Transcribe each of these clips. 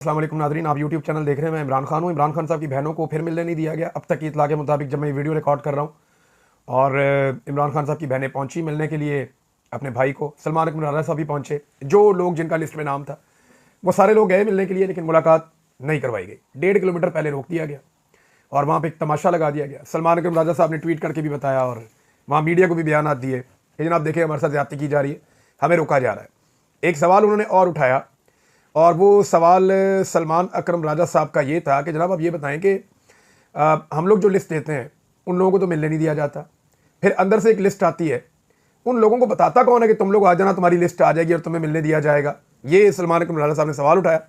अस्सलाम वालेकुम नाज़रीन, आप यूट्यूब चैनल देख रहे हैं। मैं इमरान खान हूँ। इमरान खान साहब की बहनों को फिर मिलने नहीं दिया गया अब तक की इतला के मुताबिक, जब मैं ये वीडियो रिकॉर्ड कर रहा हूँ। और इमरान खान साहब की बहनें पहुँची मिलने के लिए अपने भाई को। सलमान अकबर राजा साहब भी पहुँचे। जो लोग जिनका लिस्ट में नाम था वो सारे लोग गए मिलने के लिए, लेकिन मुलाकात नहीं करवाई गई। 1.5 किलोमीटर पहले रोक दिया गया और वहाँ पर एक तमाशा लगा दिया गया। सलमान अकबर राजा साहब ने ट्वीट करके भी बताया और वहाँ मीडिया को भी बयान दिए कि जनाब देखें, हमारे साथ ज़्यादती की जा रही है, हमें रोका जा रहा है। एक सवाल उन्होंने और उठाया और वो सवाल सलमान अकरम राजा साहब का ये था कि जनाब आप ये बताएं कि हम लोग जो लिस्ट देते हैं उन लोगों को तो मिलने नहीं दिया जाता, फिर अंदर से एक लिस्ट आती है, उन लोगों को बताता कौन है कि तुम लोग आ जाना, तुम्हारी लिस्ट आ जाएगी और तुम्हें मिलने दिया जाएगा। ये सलमान अकरम राजा साहब ने सवाल उठाया।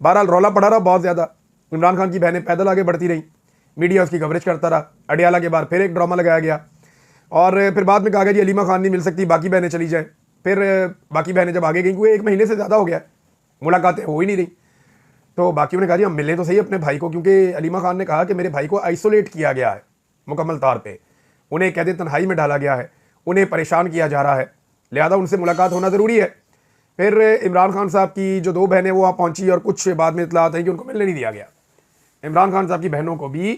बहरहाल रौला पड़ा रहा बहुत ज़्यादा। इमरान खान की बहनें पैदल आगे बढ़ती रहीं, मीडिया उसकी कवरेज करता रहा। अडियाला के बाद फिर एक ड्रामा लगाया गया और फिर बाद में कहा गया जी अलीमा खान नहीं मिल सकती, बाकी बहनें चली जाएँ। फिर बाकी बहनें जब आगे गई, क्योंकि 1 महीने से ज़्यादा हो गया, मुलाकातें हो ही नहीं रही, तो बाकियों ने कहा जी हम मिलें तो सही अपने भाई को, क्योंकि अलीमा खान ने कहा कि मेरे भाई को आइसोलेट किया गया है मुकम्मल तौर पे, उन्हें कहते तन्हाई में डाला गया है, उन्हें परेशान किया जा रहा है, लिहाजा उनसे मुलाकात होना ज़रूरी है। फिर इमरान खान साहब की जो 2 बहनें वो वहाँ पहुँची और कुछ बाद में इतलात है कि उनको मिलने नहीं दिया गया। इमरान खान साहब की बहनों को भी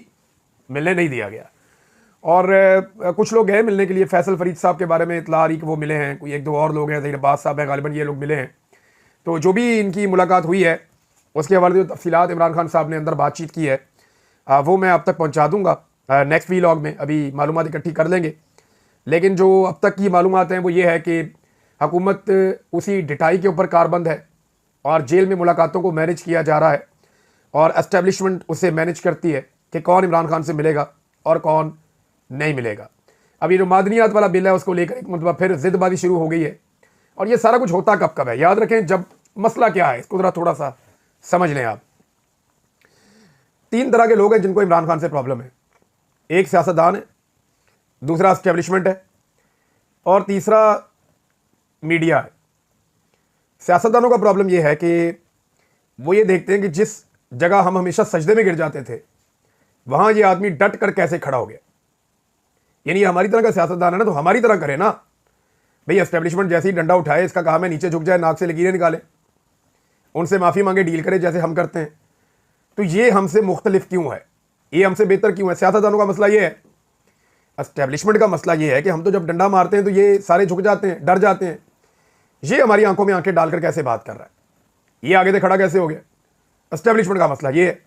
मिलने नहीं दिया गया और कुछ लोग गए मिलने के लिए। फैसल फरीद साहब के बारे में इतला आ रही कि वो मिले हैं, कोई 1-2 और लोग हैं, ज़हीर अब्बास साहब हैं, गालिबन ये लोग मिले हैं। तो जो भी इनकी मुलाकात हुई है उसके हवाले से तफसीलात इमरान खान साहब ने अंदर बातचीत की है, वो मैं अब तक पहुंचा दूंगा नेक्स्ट वीलॉग में। अभी मालूमात इकट्ठी कर लेंगे, लेकिन जो अब तक की मालूमात हैं वो ये है कि हुकूमत उसी डिटाई के ऊपर कारबंद है और जेल में मुलाकातों को मैनेज किया जा रहा है और एस्टेब्लिशमेंट उसे मैनेज करती है कि कौन इमरान खान से मिलेगा और कौन नहीं मिलेगा। अब ये जो मादनियात वाला बिल है उसको लेकर एक मतलब फिर जिदबाजी शुरू हो गई है और ये सारा कुछ होता कब कब है, याद रखें। जब मसला क्या है इसको ज़रा थोड़ा सा समझ लें आप। 3 तरह के लोग हैं जिनको इमरान खान से प्रॉब्लम है। एक सियासतदान है, दूसरा एस्टेब्लिशमेंट है और तीसरा मीडिया है। सियासतदानों का प्रॉब्लम यह है कि वो ये देखते हैं कि जिस जगह हम हमेशा सजदे में गिर जाते थे वहां ये आदमी डट कर कैसे खड़ा हो गया। यानी हमारी तरह का सियासतदान है ना, तो हमारी तरह करे ना भाई। एस्टेब्लिशमेंट जैसे ही डंडा उठाए, इसका कहा मैं नीचे झुक जाए, नाक से लकीरें निकाले, उनसे माफ़ी मांगे, डील करे जैसे हम करते हैं। तो ये हमसे मुख्तलिफ क्यों है, ये हमसे बेहतर क्यों है? सियासतदानों का मसला ये है, एस्टेब्लिशमेंट का मसला ये है कि हम तो जब डंडा मारते हैं तो ये सारे झुक जाते हैं, डर जाते हैं। ये हमारी आंखों में आंखें डालकर कैसे बात कर रहा है, ये आगे से खड़ा कैसे हो गया? एस्टेब्लिशमेंट का मसला ये है।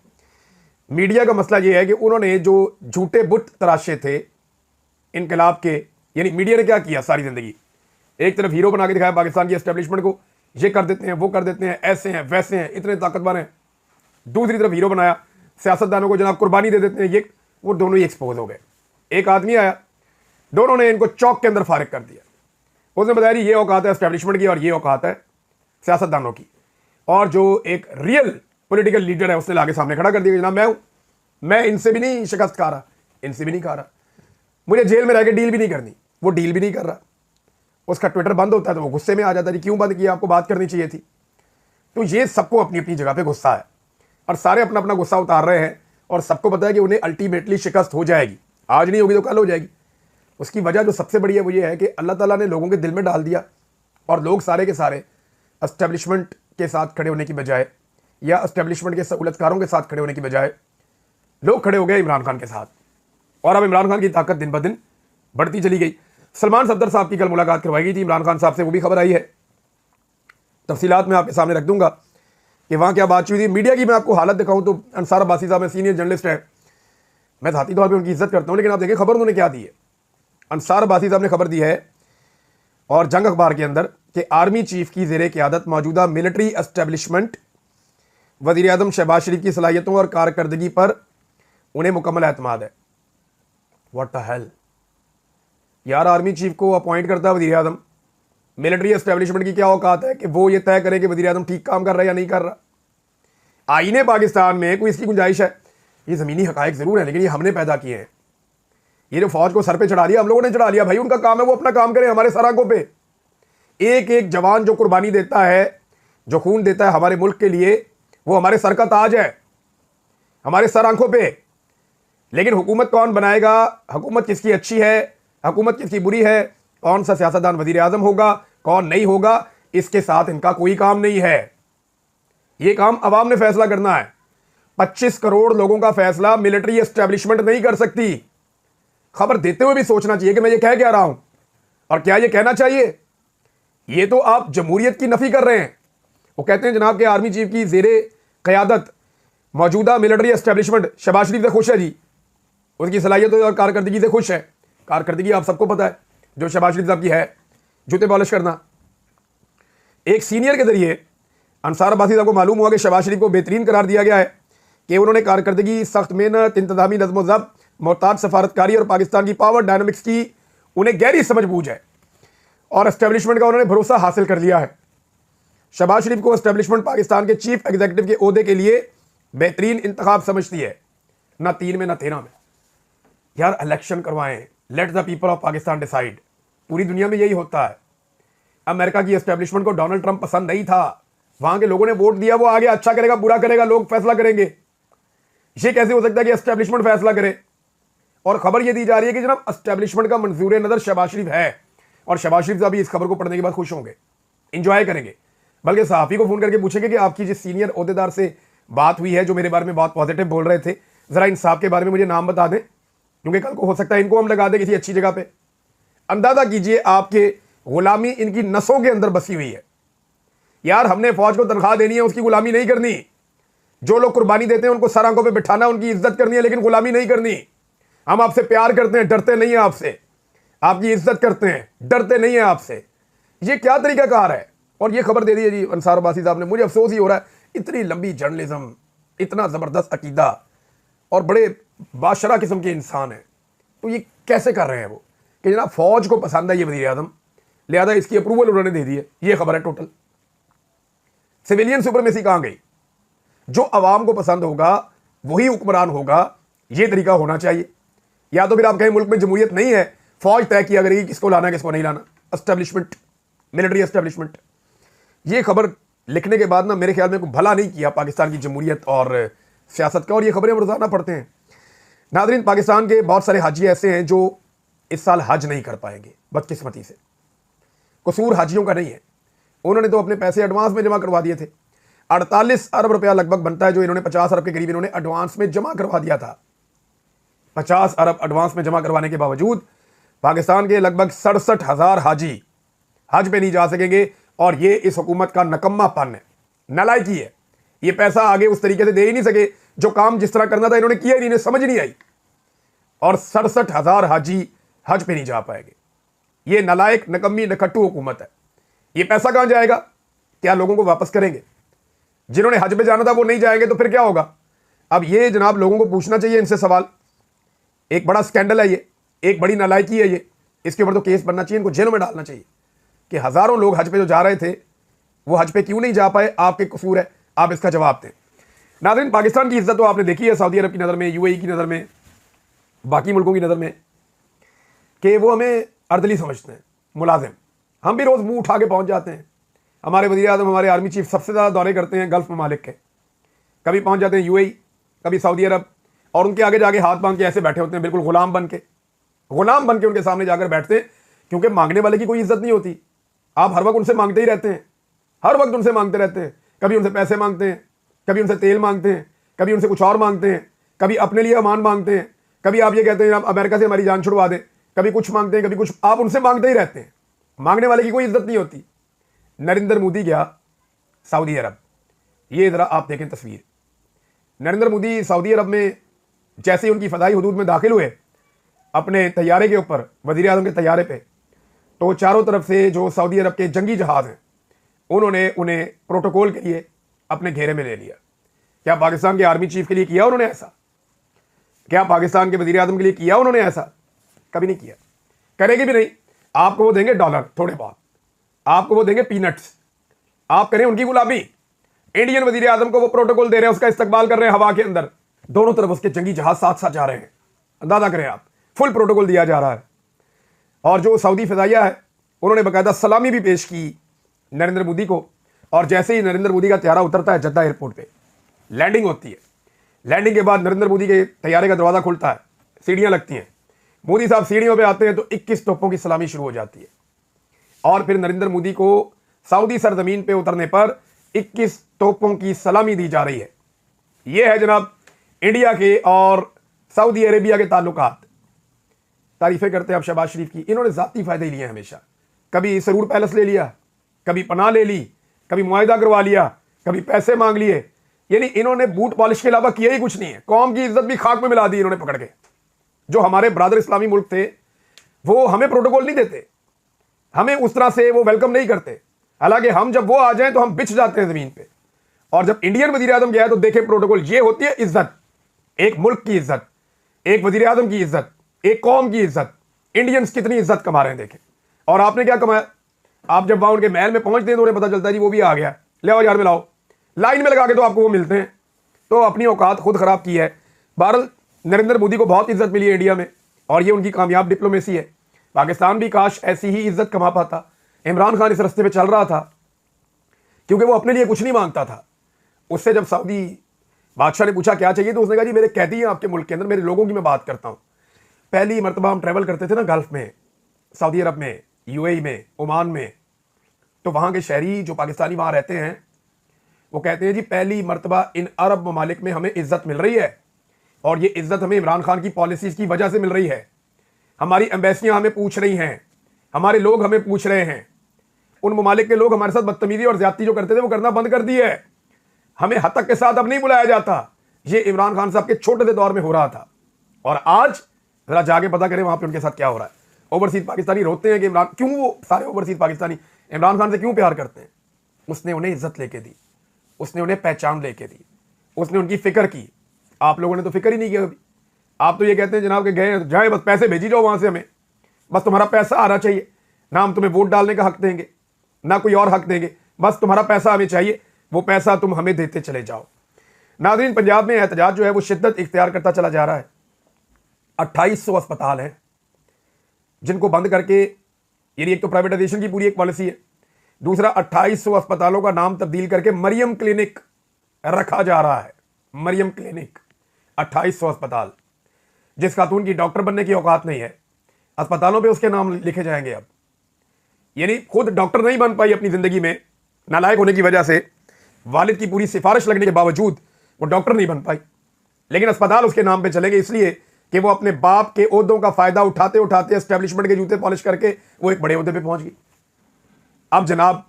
मीडिया का मसला ये है कि उन्होंने जो झूठे बुत तराशे थे इनकलाब के, यानी मीडिया ने क्या किया सारी ज़िंदगी, एक तरफ हीरो बना के दिखाया पाकिस्तान की एस्टेब्लिशमेंट को, ये कर देते हैं, वो कर देते हैं, ऐसे हैं वैसे हैं, इतने ताकतवर हैं। दूसरी तरफ हीरो बनाया सियासतदानों को, जनाब कुर्बानी दे देते हैं, ये वो दोनों ही एक्सपोज हो गए। एक आदमी आया, दोनों ने इनको चौक के अंदर फारिग कर दिया। उसने बताया ये औकात है एस्टेब्लिशमेंट की और ये औकात है सियासतदानों की। और जो एक रियल पॉलिटिकल लीडर है उसने लाके सामने खड़ा कर दिया, जनाब मैं इनसे भी नहीं शिकस्त खा रहा, इनसे भी नहीं खा रहा, मुझे जेल में रह के डील भी नहीं करनी। वो डील भी नहीं कर रहा। उसका ट्विटर बंद होता है तो वो गुस्से में आ जाता है, क्यों बंद किया, आपको बात करनी चाहिए थी। तो ये सबको अपनी अपनी जगह पे गुस्सा है और सारे अपना अपना गुस्सा उतार रहे हैं और सबको पता है कि उन्हें अल्टीमेटली शिकस्त हो जाएगी, आज नहीं होगी तो कल हो जाएगी। उसकी वजह जो सबसे बड़ी है वो ये है कि अल्लाह ताला ने लोगों के दिल में डाल दिया और लोग सारे के सारे एस्टेब्लिशमेंट के साथ खड़े होने की बजाय या एस्टेब्लिशमेंट के सहूलतकारों के साथ खड़े होने की बजाय लोग खड़े हो गए इमरान खान के साथ। और अब इमरान खान की ताकत दिन ब दिन बढ़ती चली गई। सलमान सफदर साहब की कल मुलाकात करवाई गई थी इमरान खान साहब से, वो भी खबर आई है। तफसीलात मैं आपके सामने रख दूंगा कि वहाँ क्या बात हुई थी। मीडिया की मैं आपको हालत दिखाऊं तो अंसार अब्बासी साहब सीनियर जर्नलिस्ट है, मैं ज़ाती तौर पर उनकी इज्जत करता हूँ, लेकिन आप देखिए खबर उन्होंने क्या दी है। अंसार अब्बासी साहब ने खबर दी है और जंग अखबार के अंदर कि आर्मी चीफ की ज़ेरे क़यादत मौजूदा मिलिट्री एस्टेब्लिशमेंट वज़ीर आज़म शहबाज शरीफ की सलाहियतों और कारकर्दगी पर उन्हें मुकम्मल एतमाद है। व्हाट द हेल यार, आर्मी चीफ को अपॉइंट करता है वज़ीर आज़म, मिलिट्री एस्टेब्लिशमेंट की क्या औकात है कि वो ये तय करे कि वज़ीर आज़म ठीक काम कर रहा है या नहीं कर रहा। आईने पाकिस्तान में कोई इसकी गुंजाइश है? ये ज़मीनी हकायक ज़रूर है, लेकिन ये हमने पैदा किए हैं। ये जो फौज को सर पे चढ़ा लिया, हम लोगों ने चढ़ा लिया भाई, उनका काम है वो अपना काम करे हमारे सर आंखों पे। एक एक जवान जो कुर्बानी देता है, जो खून देता है हमारे मुल्क के लिए, वो हमारे सर का ताज है, हमारे सर आंखों पे। लेकिन हुकूमत कौन बनाएगा, हुकूमत किसकी अच्छी है, हुकूमत किसकी बुरी है, कौन सा सियासतदान वज़ीर आज़म होगा, कौन नहीं होगा, इसके साथ इनका कोई काम नहीं है। ये काम अवाम ने फैसला करना है। 25 करोड़ लोगों का फैसला मिलिट्री एस्टेब्लिशमेंट नहीं कर सकती। खबर देते हुए भी सोचना चाहिए कि मैं ये कह क्या रहा हूं, और क्या ये कहना चाहिए। ये तो आप जमहूरियत की नफी कर रहे हैं। वो कहते हैं जनाब के आर्मी चीफ की जेरे क़यादत मौजूदा मिलिट्री एस्टेब्लिशमेंट शहबाज शरीफ से खुश है जी, उसकी सलाहियत और कारकर्दगी से खुश है। कारकर्दगी आप सबको पता है जो शहबाज शरीफ साहब की है, जूते पॉलिश करना। एक सीनियर के जरिए अंसार अब्बासी साहब को मालूम हुआ कि शहबाज शरीफ को बेहतरीन करार दिया गया है कि उन्होंने कारकर्दगी, सख्त मेहनत, इंतजामी नज़्म ज़ब्त, मोहताज सफारतकारी और पाकिस्तान की पावर डायनामिक्स की उन्हें गहरी समझ बूझ है और एस्टेब्लिशमेंट का उन्होंने भरोसा हासिल कर लिया है। शहबाज शरीफ को एस्टेब्लिशमेंट पाकिस्तान के चीफ एग्जीक्यूटिव के ओहदे के लिए बेहतरीन इंतखाब समझती है, ना 3 में ना 13 में। यार इलेक्शन करवाएं, let the people of Pakistan decide. पूरी दुनिया में यही होता है। अमेरिका की एस्टेब्लिशमेंट को डोनाल्ड ट्रंप पसंद नहीं था, वहां के लोगों ने वोट दिया, वो आगे अच्छा करेगा बुरा करेगा लोग फैसला करेंगे। ये कैसे हो सकता है कि एस्टेब्लिशमेंट फैसला करे। और खबर ये दी जा रही है कि जनाब एस्टेब्लिशमेंट का मंजूर नजर शहबाज शरीफ है, और शहबाज शरीफ साहब इस खबर को पढ़ने के बाद खुश होंगे, इंजॉय करेंगे, बल्कि सहाफ़ी को फोन करके पूछेंगे कि आपकी जिस सीनियर ओहदेदार से बात हुई है जो मेरे बारे में बहुत पॉजिटिव बोल रहे थे, जरा इन साहब के बारे में मुझे नाम बता दें, क्योंकि कल को हो सकता है इनको हम लगा दें किसी अच्छी जगह पे। अंदाजा कीजिए आपके गुलामी इनकी नसों के अंदर बसी हुई है। यार हमने फौज को तनख्वाह देनी है, उसकी गुलामी नहीं करनी। जो लोग कुर्बानी देते हैं उनको सर आंखों पे बिठाना, उनकी इज्जत करनी है, लेकिन गुलामी नहीं करनी। हम आपसे प्यार करते हैं, डरते नहीं है आपसे, आपकी इज्जत करते हैं, डरते नहीं है आपसे। ये क्या तरीकाकार है। और ये खबर दे दी है जी अंसार अब्बासी साहब ने। मुझे अफसोस ही हो रहा है, इतनी लंबी जर्नलिज्म, इतना ज़बरदस्त अकीदा और बड़े बादशाह किस्म के इंसान हैं, तो ये कैसे कर रहे हैं वो कि जनाब फौज को पसंद है ये वज़ीर आज़म, लिहाजा इसकी अप्रूवल उन्होंने दे दी है। ये खबर है टोटल। सिविलियन सुपरमेसी कहाँ गई। जो अवाम को पसंद होगा वही हुक्मरान होगा, ये तरीका होना चाहिए। या तो फिर आप कहें मुल्क में जमहूरियत नहीं है, फौज तय किया करेगी किसको लाना है किसको नहीं लाना। Establishment, military establishment. ये खबर लिखने के बाद ना मेरे ख्याल में कोई भला नहीं किया पाकिस्तान की जमहूरियत और सियासत का, और ये खबरें हम रोजाना पढ़ते हैं। नाज़रीन, पाकिस्तान के बहुत सारे हाजी ऐसे हैं जो इस साल हज नहीं कर पाएंगे बदकिस्मती से। कसूर हाजियों का नहीं है, उन्होंने तो अपने पैसे एडवांस में जमा करवा दिए थे। 48 अरब रुपया लगभग बनता है जो इन्होंने 50 अरब के करीब इन्होंने एडवांस में जमा करवा दिया था। 50 अरब एडवांस में जमा करवाने के बावजूद पाकिस्तान के लगभग 67,000 हाजी हज पे नहीं जा सकेंगे, और ये इस हुकूमत का नकम्मापन है, नालायकी है। ये पैसा आगे उस तरीके से दे ही नहीं सके, जो काम जिस तरह करना था इन्होंने किया ही नहीं, इन्हें समझ नहीं आई, और 67,000 हाजी हज पे नहीं जा पाएंगे। ये नालायक, नकम्मी, नखट्टू हुकूमत है। ये पैसा कहां जाएगा? क्या लोगों को वापस करेंगे? जिन्होंने हज पे जाना था वो नहीं जाएंगे तो फिर क्या होगा? अब ये जनाब लोगों को पूछना चाहिए इनसे सवाल। एक बड़ा स्कैंडल है ये, एक बड़ी नालायकी है ये, इसके ऊपर तो केस बनना चाहिए, इनको जेलों में डालना चाहिए कि हजारों लोग हज पे जो जा रहे थे वो हज पे क्यों नहीं जा पाए, आपके कसूर है, आप इसका जवाब दें। नाज़रीन, पाकिस्तान की इज्जत तो आपने देखी है सऊदी अरब की नज़र में, यूएई की नज़र में, बाकी मुल्कों की नज़र में, कि वो हमें अर्दली समझते हैं, मुलाजिम। हम भी रोज़ मुंह उठा के पहुंच जाते हैं। हमारे वज़ीर आज़म, हमारे आर्मी चीफ सबसे ज़्यादा दौरे करते हैं गल्फ़ ममालिक के। कभी पहुंच जाते हैं यूएई, कभी सऊदी अरब, और उनके आगे जाके हाथ बांध के ऐसे बैठे होते हैं, बिल्कुल गुलाम बन के उनके सामने जाकर बैठते हैं, क्योंकि मांगने वाले की कोई इज्जत नहीं होती। आप हर वक्त उनसे मांगते ही रहते हैं, हर वक्त उनसे मांगते रहते हैं। कभी उनसे पैसे मांगते हैं, कभी उनसे तेल मांगते हैं, कभी उनसे कुछ और मांगते हैं, कभी अपने लिए अमान मांगते हैं, कभी आप ये कहते हैं आप अमेरिका से हमारी जान छुड़वा दें, कभी कुछ मांगते हैं, कभी कुछ। आप उनसे मांगते ही रहते हैं, मांगने वाले की कोई इज्जत नहीं होती। नरेंद्र मोदी गया सऊदी अरब, ये ज़रा आप देखें तस्वीर। नरेंद्र मोदी सऊदी अरब में जैसे ही उनकी फ़दाई हुदूद में दाखिल हुए अपने तैयारे के ऊपर, वज़ीर आज़म के तैयारे पे, तो चारों तरफ से जो सऊदी अरब के जंगी जहाज़ हैं उन्होंने उन्हें प्रोटोकॉल के लिए अपने घेरे में ले लिया। क्या पाकिस्तान के आर्मी चीफ के लिए किया उन्होंने ऐसा? क्या पाकिस्तान के वज़ीर आज़म के लिए किया उन्होंने ऐसा? कभी नहीं किया, करेगी भी नहीं। आपको वो देंगे डॉलर थोड़े बहुत, आपको वो देंगे पीनट्स, आप करें उनकी गुलामी। इंडियन वज़ीर आज़म को वो प्रोटोकॉल दे रहे हैं, उसका इस्तकबाल कर रहे हैं हवा के अंदर, दोनों तरफ उसके जंगी जहाज साथ साथ जा रहे हैं। अंदाजा करें आप, फुल प्रोटोकॉल दिया जा रहा है। और जो सऊदी फ़िज़ाइया है उन्होंने बाकायदा सलामी भी पेश की नरेंद्र मोदी को, और जैसे ही नरेंद्र मोदी का तैयारा उतरता है जद्दा एयरपोर्ट पे, लैंडिंग होती है, लैंडिंग के बाद नरेंद्र मोदी के तैयारे का दरवाज़ा खुलता है, सीढ़ियाँ लगती हैं, मोदी साहब सीढ़ियों पे आते हैं तो 21 तोपों की सलामी शुरू हो जाती है। और फिर नरेंद्र मोदी को सऊदी सरजमीन पे उतरने पर 21 तोपों की सलामी दी जा रही है। यह है जनाब इंडिया के और सऊदी अरेबिया के ताल्लुकात। तारीफें करते हैं आप शहबाज शरीफ की, इन्होंने जाती फायदे लिए हमेशा। कभी सरूर पैलेस ले लिया, कभी पनाह ले ली, कभी मुआहिदा करवा लिया, कभी पैसे मांग लिए। यानी इन्होंने बूट पॉलिश के अलावा किया ही कुछ नहीं है। कौम की इज्जत भी खाक में मिला दी इन्होंने पकड़ के। जो हमारे ब्रादर इस्लामी मुल्क थे वो हमें प्रोटोकॉल नहीं देते, हमें उस तरह से वो वेलकम नहीं करते। हालांकि हम जब वो आ जाएं तो हम बिछ जाते हैं जमीन पे। और जब इंडियन वजीर आजम गया तो देखे प्रोटोकॉल, ये होती है इज्जत, एक मुल्क की इज्जत, एक वजीर आजम की इज्जत, एक कौम की इज्जत। इंडियंस कितनी इज्जत कमा रहे हैं देखें। और आपने क्या कमाया? आप जब वहां उनके महल में पहुंचते हैं तो उन्हें पता चलता है जी वो भी आ गया, ले आओ यार मिलाओ, लाइन में लगा के तो आपको वो मिलते हैं। तो अपनी औकात खुद खराब की है। बहरहाल नरेंद्र मोदी को बहुत इज्जत मिली है इंडिया में और ये उनकी कामयाब डिप्लोमेसी है। पाकिस्तान भी काश ऐसी ही इज्जत कमा पाता। इमरान खान इस रास्ते पे चल रहा था क्योंकि वो अपने लिए कुछ नहीं मांगता था। उससे जब सऊदी बादशाह ने पूछा क्या चाहिए तो उसने कहा जी मेरे कैदी हैं आपके मुल्क के अंदर, मेरे लोगों की मैं बात करता हूं। पहली मरतबा हम ट्रैवल करते थे ना गल्फ में, सऊदी अरब में, यूएई में, ओमान में, तो वहां के शहरी जो पाकिस्तानी वहां रहते हैं वो कहते हैं जी पहली मरतबा इन अरब ममालिक में हमें इज्जत मिल रही है और ये इज्जत हमें इमरान खान की पॉलिसीज की वजह से मिल रही है। हमारी एम्बेसियां हमें पूछ रही हैं, हमारे लोग हमें पूछ रहे हैं। उन ममालिक के लोग हमारे साथ बदतमीजी और ज्यादती जो करते थे वो करना बंद कर दी है। हमें हतक के साथ अब नहीं बुलाया जाता। ये इमरान खान साहब के छोटे से दौर में हो रहा था और आज जरा जाके पता करें वहां पे उनके साथ क्या हो रहा है। ओवरसीज पाकिस्तानी रोते हैं कि इमरान, क्यों वो सारे ओवरसीज पाकिस्तानी इमरान खान से क्यों प्यार करते हैं? उसने उन्हें इज्जत लेके दी, उसने उन्हें पहचान लेके दी, उसने उनकी फिक्र की। आप लोगों ने तो फिक्र ही नहीं किया कभी। आप तो ये कहते हैं जनाब कि गए जाए बस पैसे भेजी जाओ वहां से, हमें बस तुम्हारा पैसा आ रहा चाहिए, ना हम तुम्हें वोट डालने का हक देंगे ना कोई और हक देंगे, बस तुम्हारा पैसा हमें चाहिए, वो पैसा तुम हमें देते चले जाओ। नाज़रीन, पंजाब में एहतजाज जो है वो शिद्दत इख्तियार करता चला जा रहा है। 2800 अस्पताल हैं जिनको बंद करके, यानी एक तो प्राइवेटाइजेशन की पूरी एक पॉलिसी है, दूसरा 2800 अस्पतालों का नाम तब्दील करके मरियम क्लिनिक रखा जा रहा है। मरियम क्लिनिक, 2800 अस्पताल। जिस खातून की डॉक्टर बनने की औकात नहीं है, अस्पतालों पे उसके नाम लिखे जाएंगे अब। यानी खुद डॉक्टर नहीं बन पाई अपनी जिंदगी में, नालायक होने की वजह से, वालिद की पूरी सिफारिश लगने के बावजूद वो डॉक्टर नहीं बन पाई, लेकिन अस्पताल उसके नाम पे चलेंगे इसलिए कि वो अपने बाप के ओहदों का फायदा उठाते उठाते एस्टेब्लिशमेंट के जूते पॉलिश करके वो एक बड़े ओहदे पे पहुंच गई। अब जनाब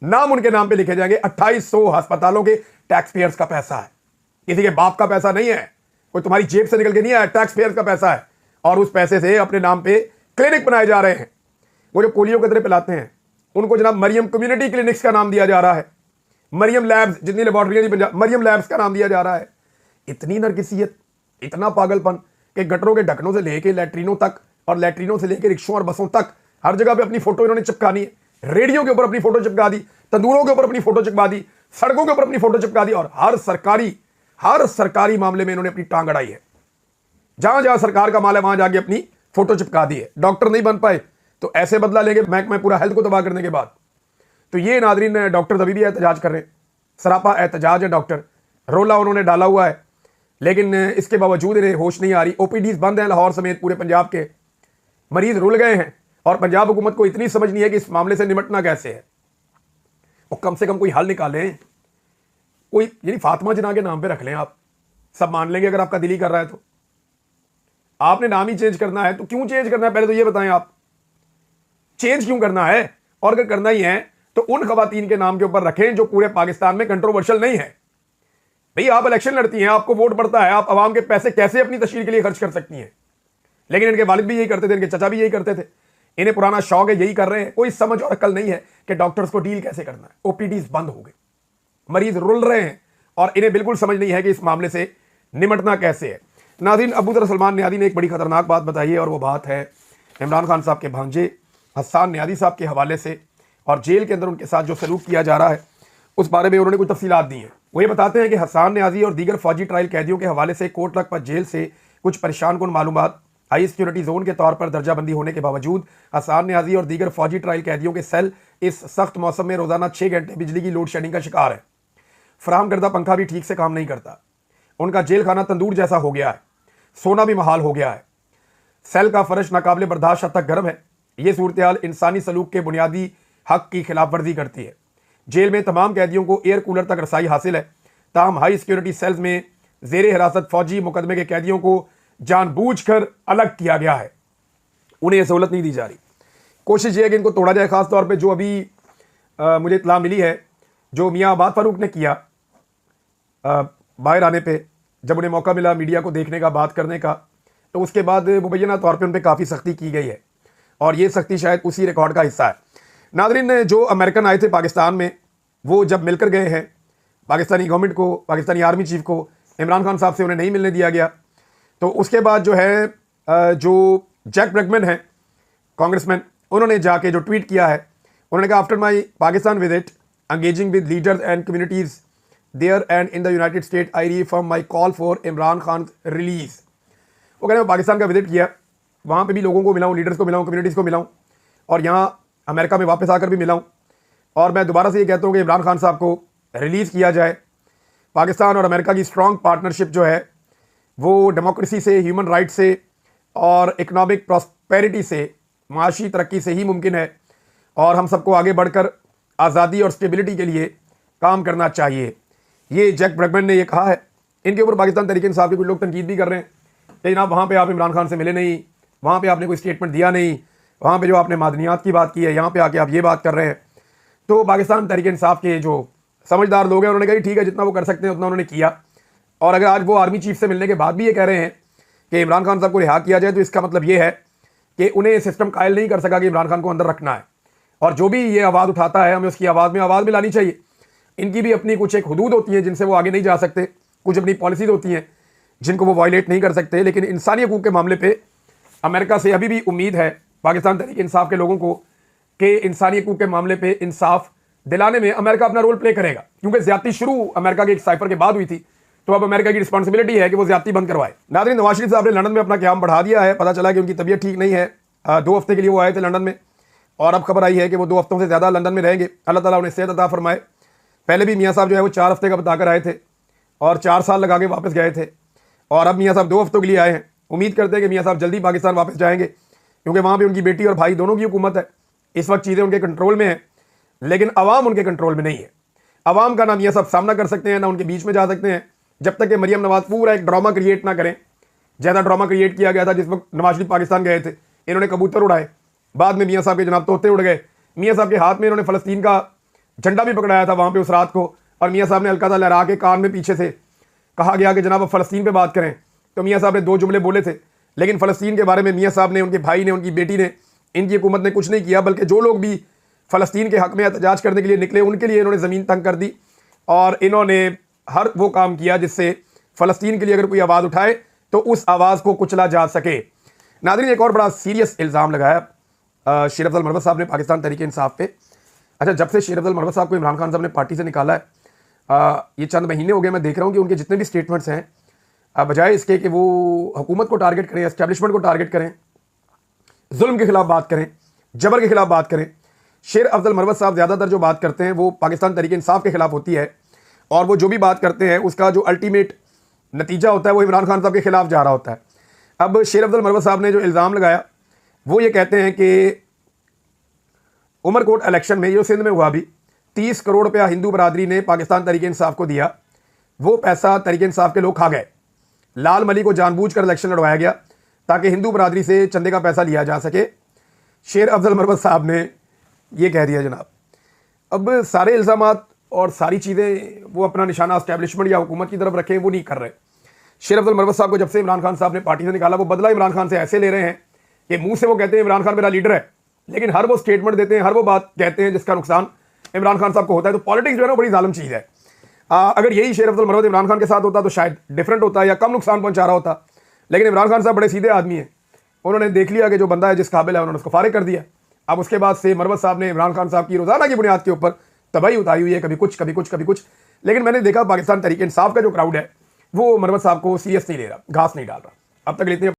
नाम उनके नाम पे लिखे जाएंगे। 2800 अस्पतालों के टैक्स पेयर्स का पैसा है, किसी के बाप का पैसा नहीं है, कोई तुम्हारी जेब से निकल के नहीं आया, टैक्स पेयर्स का पैसा है। और उस पैसे से अपने नाम पे क्लिनिक बनाए जा रहे हैं। वो जो पोलियो के तरह पिलाते हैं उनको जनाब मरियम कम्युनिटी क्लिनिक्स का नाम दिया जा रहा है। मरियम लैब्स, जितनी लेबॉर्ट्रियां थी पंजाब, मरियम लैब्स का नाम दिया जा रहा है। इतनी नरगिसियत, इतना पागलपन कि गटरों के ढक्कनों से लेके लैट्रिनों तक और लैट्रिनों से लेके रिक्शों और बसों तक हर जगह पे अपनी फोटो इन्होंने चिपकानी है। रेडियो के ऊपर अपनी फोटो चिपका दी, तंदूरों के ऊपर अपनी फोटो चिपका दी, सड़कों के ऊपर अपनी फोटो चिपका दी और हर सरकारी मामले में इन्होंने अपनी टांग अड़ाई है। जहां जहां सरकार का माल है वहां जाके अपनी फोटो चिपका दी है। डॉक्टर नहीं बन पाए तो ऐसे बदला लेंगे महकमा पूरा हेल्थ को तबाह करने के बाद। तो ये नाजरीन डॉक्टर अभी भी एहतजाज कर रहे हैं, सरापा एहतजाज है। डॉक्टर रोला उन्होंने डाला हुआ है, लेकिन इसके बावजूद इन्हें होश नहीं आ रही। ओपीडीज बंद हैं लाहौर समेत पूरे पंजाब के, मरीज रुल गए हैं और पंजाब हुकूमत को इतनी समझ नहीं है कि इस मामले से निपटना कैसे है। वो कम से कम कोई हल निकालें, कोई यानी फातिमा जिन्ना के नाम पे रख लें, आप सब मान लेंगे अगर आपका दिल ही कर रहा है तो। आपने नाम ही चेंज करना है तो क्यों चेंज करना है, पहले तो ये बताएं आप चेंज क्यों करना है। और अगर करना ही है तो उन खवातीन के नाम के ऊपर रखें जो पूरे पाकिस्तान में कंट्रोवर्शियल नहीं है। भाई आप इलेक्शन लड़ती हैं, आपको वोट पड़ता है, आप आवाम के पैसे कैसे अपनी तशरीह के लिए खर्च कर सकती हैं। लेकिन इनके वालिद भी यही करते थे, इनके चचा भी यही करते थे, इन्हें पुराना शौक है, यही कर रहे हैं। कोई समझ और अकल नहीं है कि डॉक्टर्स को डील कैसे करना है। ओपीडीज बंद हो गए, मरीज रुल रहे हैं और इन्हें बिल्कुल समझ नहीं है कि इस मामले से निपटना कैसे है। नाज़रीन, अबू ज़र सलमान नियादी ने एक बड़ी खतरनाक बात बताई है और वो बात है इमरान खान साहब के भांजे हसन नियादी साहब के हवाले से और जेल के अंदर उनके साथ जो सलूक किया जा रहा है उस बारे में उन्होंने कुछ तफसीलात दी हैं। वो ये बताते हैं कि हसन नियाजी और दीगर फौजी ट्रायल कैदियों के हवाले से कोट लखपत जेल से कुछ परेशान कुन मालूमात हाई सिक्योरिटी जोन के तौर पर दर्जाबंदी होने के बावजूद हसन नियाजी और दीगर फौजी ट्रायल कैदियों के सेल इस सख्त मौसम में रोजाना 6 घंटे बिजली की लोड शेडिंग का शिकार है। फराहम करदा पंखा भी ठीक से काम नहीं करता, उनका जेल खाना तंदूर जैसा हो गया है, सोना भी महाल हो गया है, सेल का फर्श नाकाबिले बर्दाश्त हद तक गर्म है। ये सूरत हाल इंसानी सलूक के बुनियादी हक की खिलाफ वर्जी करती है। जेल में तमाम कैदियों को एयर कूलर तक रसाई हासिल है, ताहम हाई सिक्योरिटी सेल्स में जेर हिरासत फौजी मुकदमे के कैदियों को जानबूझकर अलग किया गया है, उन्हें यह सहूलत नहीं दी जा रही। कोशिश ये है कि इनको तोड़ा जाए। खास तौर पे जो अभी मुझे इत्तला मिली है, जो मियाँ आबाद फारूक ने किया बाहर आने पे, जब उन्हें मौका मिला मीडिया को देखने का, बात करने का, तो उसके बाद मुबैना तौर पे उन पर काफ़ी सख्ती की गई है और ये सख्ती शायद उसी रिकॉर्ड का हिस्सा है। नाज़रीन, जो अमेरिकन आए थे पाकिस्तान में, वो जब मिलकर गए हैं पाकिस्तानी गवर्नमेंट को, पाकिस्तानी आर्मी चीफ को, इमरान खान साहब से उन्हें नहीं मिलने दिया गया। तो उसके बाद जो है जो जैक ब्रैगमैन है कांग्रेसमैन, उन्होंने जाके जो ट्वीट किया है, उन्होंने कहा after my Pakistan visit engaging with leaders and communities there and in the United State I reaffirm my call for Imran Khan release. वो कह रहे हैं पाकिस्तान का विजिट किया, वहाँ पे भी लोगों को मिला हूँ, लीडर्स को मिला हूँ, कम्युनिटीज़ को मिला हूँ, और यहाँ अमेरिका में वापस आकर भी मिला हूँ, और मैं दोबारा से ये कहता हूँ कि इमरान खान साहब को रिलीज़ किया जाए। पाकिस्तान और अमेरिका की स्ट्रॉन्ग पार्टनरशिप जो है वो डेमोक्रेसी से, ह्यूमन राइट से और इकनॉमिक प्रॉस्पेरिटी से, माशी तरक्की से ही मुमकिन है, और हम सबको आगे बढ़कर आज़ादी और स्टेबिलिटी के लिए काम करना चाहिए। ये जैक ब्रैगमैन ने ये कहा है। इनके ऊपर पाकिस्तान तहरीक इंसाफ के कुछ लोग तनकीद भी कर रहे हैं कि जनाब वहाँ पे आप इमरान खान से मिले नहीं, वहाँ पे आपने कोई स्टेटमेंट दिया नहीं, वहाँ पे जो आपने मादनियात की बात की है, यहाँ पे आके आप ये बात कर रहे हैं। तो पाकिस्तान तहरीक इंसाफ के जो समझदार लोग हैं उन्होंने कहा ठीक है, जितना वो कर सकते हैं उतना उन्होंने किया। और अगर आज वो आर्मी चीफ से मिलने के बाद भी ये कह रहे हैं कि इमरान खान साहब को रिहा किया जाए, तो इसका मतलब ये है कि उन्हें सिस्टम कायल नहीं कर सका कि इमरान खान को अंदर रखना है। और जो भी ये आवाज़ उठाता है, हमें उसकी आवाज़ में आवाज़ मिलानी चाहिए। इनकी भी अपनी कुछ एक हदूद होती है जिनसे वो आगे नहीं जा सकते, कुछ अपनी पॉलिसीज होती हैं जिनको वो वायलेट नहीं कर सकते। लेकिन इंसानी हकूक़ के मामले पे अमेरिका से अभी भी उम्मीद है पाकिस्तान तहरीक इंसाफ के लोगों को कि इंसानी हकूक़ के मामले पे इंसाफ दिलाने में अमेरिका अपना रोल प्ले करेगा, क्योंकि ज़्यादती शुरू अमेरिका के एक साइफर के बाद हुई थी, तो अब अमेरिका की रिस्पॉन्सिबिलिटी है कि वो ज़्यादती बंद करवाए। नाज़रीन, नवाज शरीफ साहब ने लंदन में अपना क़याम बढ़ा दिया है। पता चला कि उनकी तबीयत ठीक नहीं है, 2 हफ्ते के लिए वो आए थे लंदन में, और अब खबर आई है कि वो 2 हफ्तों से ज़्यादा लंदन में रहेंगे। अल्लाह ताला उन्हें सेहत अता फरमाए। पहले भी मियाँ साहब जो है वो 4 हफ्ते का बताकर आए थे और 4 साल लगा के वापस गए थे, और अब मियाँ साहब 2 हफ्तों के लिए आए हैं। उम्मीद करते हैं कि मियाँ साहब जल्दी पाकिस्तान वापस जाएंगे, क्योंकि वहाँ पर उनकी बेटी और भाई दोनों की हुकूमत है। इस वक्त चीज़ें उनके कंट्रोल में हैं, लेकिन अवाम उनके कंट्रोल में नहीं है। अवाम का ना मियाँ साहब सामना कर सकते हैं, ना उनके बीच में जा सकते हैं, जब तक कि मरियम नवाज पूरा एक ड्रामा क्रिएट ना करें। ज़्यादा ड्रामा क्रिएट किया गया था जिस वक्त नवाज शरीफ पाकिस्तान गए थे, इन्होंने कबूतर उड़ाए, बाद में मियाँ साहब के जनाब तोते उड़ गए। मियाँ साहब के हाथ में इन्होंने फ़लस्तीन का झंडा भी पकड़ाया था वहाँ पे उस रात को, और मियाँ साहब ने हल्का सा लहरा के कान में पीछे से कहा गया कि जनाब अब फ़लस्तीन पे बात करें। तो मियाँ साहब ने 2 जुमले बोले थे, लेकिन फ़लस्तीन के बारे में मियाँ साहब ने, उनके भाई ने, उनकी बेटी ने, इनकी हुकूमत ने कुछ नहीं किया, बल्कि जो लोग भी फ़लस्तीन के हक़ में एहतजाज करने के लिए निकले उनके लिए इन्होंने ज़मीन तंग कर दी, और इन्होंने हर वो काम किया जिससे फ़लस्तीन के लिए अगर कोई आवाज़ उठाए तो उस आवाज़ को कुचला जा सके। नाज़रीन, एक और बड़ा सीरियस इल्ज़ाम लगाया शेर अफजल मरवत साहब ने पाकिस्तान तहरीक इंसाफ पे। अच्छा, जब से शेर अफजल मरवत साहब को इमरान खान साहब ने पार्टी से निकाला है, ये चंद महीने हो गए, मैं देख रहा हूँ कि उनके जितने भी स्टेटमेंट्स हैं, बजाय इसके कि वो हुकूमत को टारगेट करें, एस्टेब्लिशमेंट को टारगेट करें, जुल्म के खिलाफ बात करें, जबर के खिलाफ बात करें, शेर अफजल मरवत साहब ज़्यादातर जो बात करते हैं वो पाकिस्तान तहरीक इंसाफ के खिलाफ होती है, और वो जो भी बात करते हैं उसका जो अल्टीमेट नतीजा होता है वो इमरान खान साहब के खिलाफ जा रहा होता है। अब शेर अफजल मरवत साहब ने जो इल्ज़ाम लगाया वो ये कहते हैं कि उमरकोट इलेक्शन में, जो सिंध में हुआ, भी 30 करोड़ रुपया हिंदू बरादरी ने पाकिस्तान तहरीक इंसाफ को दिया, वो पैसा तहरीक इंसाफ के लोग खा गए। लाल मली को जानबूझकर इलेक्शन लड़वाया गया ताकि हिंदू बरादरी से चंदे का पैसा लिया जा सके। शेर अफजल मरवत साहब ने ये कह दिया जनाब। अब सारे इल्ज़ामात और सारी चीज़ें वो अपना निशाना एस्टेब्लिशमेंट या हुकूमत की तरफ रखें, वो नहीं कर रहे। शेर अफजल मरवत साहब को जब से इमरान खान साहब ने पार्टी से निकाला, वो बदला इमरान खान से ऐसे ले रहे हैं कि मुंह से वो कहते हैं इमरान खान मेरा लीडर है, लेकिन हर वो स्टेटमेंट देते हैं, हर वो बात कहते हैं जिसका नुकसान इमरान खान साहब को होता है। तो पॉलिटिक्स जो है ना बड़ी जालिम चीज़ है। अगर यही शेर अफजल मरवत इमरान खान के साथ होता तो शायद डिफरेंट होता या कम नुकसान पहुंचा रहा होता, लेकिन इमरान खान साहब बड़े सीधे आदमी हैं। उन्होंने देख लिया कि जो बंदा है जिस काबिल है, उन्होंने उसको फारिग कर दिया। अब उसके बाद से मरवत साहब ने इमरान खान साहब की रोज़ाना की बुनियाद के ऊपर तबाही उतारी हुई है, कभी कुछ कभी कुछ कभी कुछ। लेकिन मैंने देखा पाकिस्तान तहरीक इंसाफ का जो क्राउड है वो मरवत साहब को सीरियस नहीं ले रहा, घास नहीं डाल रहा। अब तक इतने